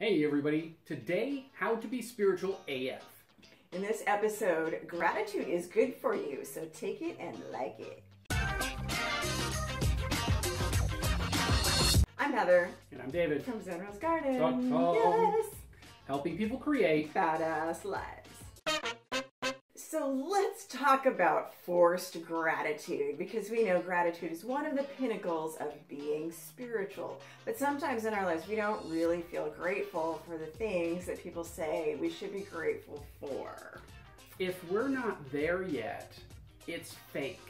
Hey everybody, today, how to be spiritual AF. In this episode, gratitude is good for you, so take it and like it. I'm Heather. And I'm David. From Zen Rose Garden. Yes! Helping people create badass lives. So let's talk about forced gratitude, because we know gratitude is one of the pinnacles of being spiritual. But sometimes in our lives, we don't really feel grateful for the things that people say we should be grateful for. If we're not there yet, it's fake.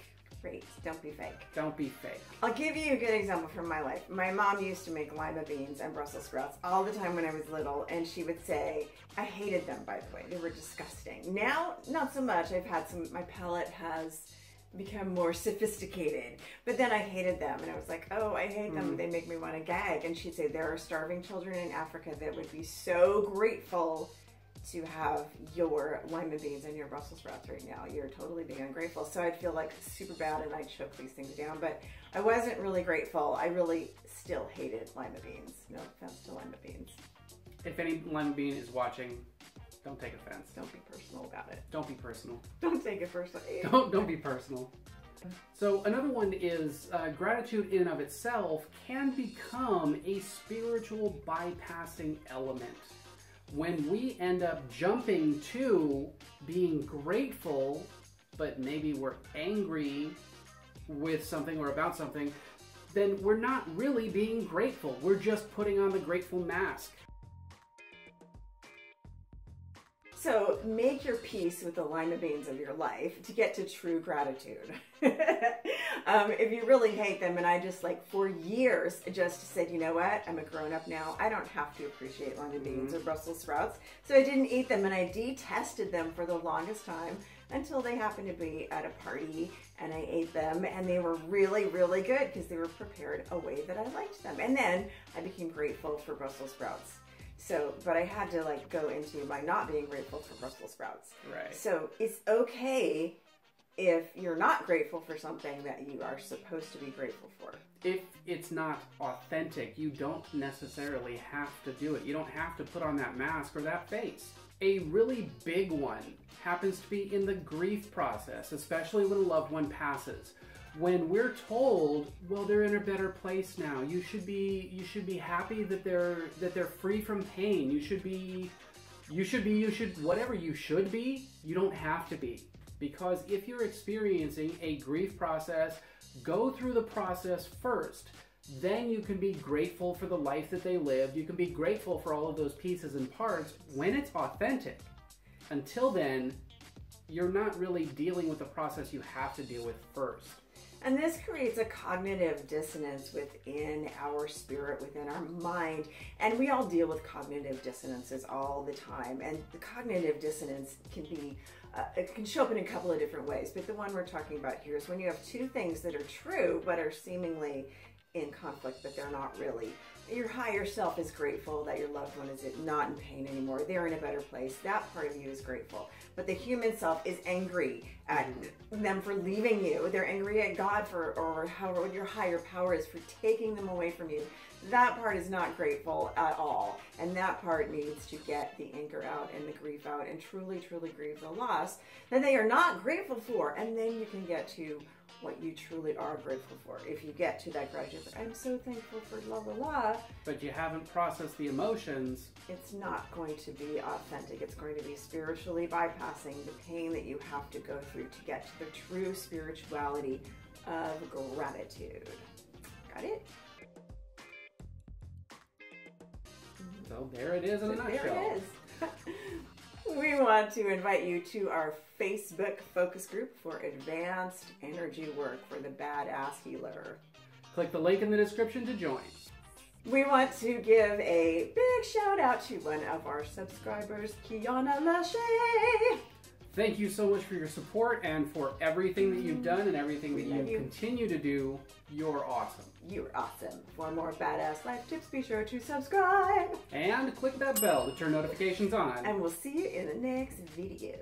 Great. Don't be fake. Don't be fake. I'll give you a good example from my life. My mom used to make lima beans and Brussels sprouts all the time when I was little, and she would say, I hated them, by the way. They were disgusting. Now, not so much. I've had some, my palate has become more sophisticated, but then I hated them, and I was like, oh, I hate them. They make me want to gag. And she'd say, there are starving children in Africa that would be so grateful to have your lima beans and your Brussels sprouts right now. You're totally being ungrateful. So I'd feel like super bad and I'd choke these things down, but I wasn't really grateful. I really still hated lima beans. No offense to lima beans. If any lima bean is watching, don't take offense. Don't be personal about it. Don't be personal. Don't take it personally. Don't be personal. So another one is gratitude in and of itself can become a spiritual bypassing element. When we end up jumping to being grateful, but maybe we're angry with something or about something, then we're not really being grateful. We're just putting on the grateful mask. So make your peace with the lima beans of your life to get to true gratitude. If you really hate them, and I just for years just said, you know what, I'm a grown up now. I don't have to appreciate lima beans or Brussels sprouts. So I didn't eat them, and I detested them for the longest time until they happened to be at a party and I ate them, and they were really, really good because they were prepared a way that I liked them. And then I became grateful for Brussels sprouts. So, but I had to go into my not being grateful for Brussels sprouts. Right. So it's okay if you're not grateful for something that you are supposed to be grateful for. If it's not authentic, you don't necessarily have to do it. You don't have to put on that mask or that face. A really big one happens to be in the grief process, especially when a loved one passes. When we're told, well, they're in a better place now. You should be happy that they're free from pain. Whatever you should be, you don't have to be. Because if you're experiencing a grief process, go through the process first. Then you can be grateful for the life that they lived. You can be grateful for all of those pieces and parts when it's authentic. Until then, you're not really dealing with the process you have to deal with first. And this creates a cognitive dissonance within our spirit, within our mind. And we all deal with cognitive dissonances all the time. And the cognitive dissonance can be, it can show up in a couple of different ways. But the one we're talking about here is when you have two things that are true, but are seemingly in conflict, but they're not really. Your higher self is grateful that your loved one is not in pain anymore. They're in a better place. That part of you is grateful. But the human self is angry at them for leaving you. They're angry at God or however your higher power is for taking them away from you. That part is not grateful at all. And that part needs to get the anger out and the grief out and truly, truly grieve the loss that they are not grateful for. And then you can get to what you truly are grateful for. If you get to that gratitude, I'm so thankful for blah, blah, blah. But you haven't processed the emotions. It's not going to be authentic. It's going to be spiritually bypassing the pain that you have to go through to get to the true spirituality of gratitude. Got it? So there it is in a nutshell. There it is. We want to invite you to our Facebook focus group for advanced energy work for the badass healer. Click the link in the description to join. We want to give a big shout out to one of our subscribers, Kiana Lachey. Thank you so much for your support and for everything that you've done and everything that you continue to do. You're awesome. You're awesome. For more badass life tips, be sure to subscribe. And click that bell to turn notifications on. And we'll see you in the next video.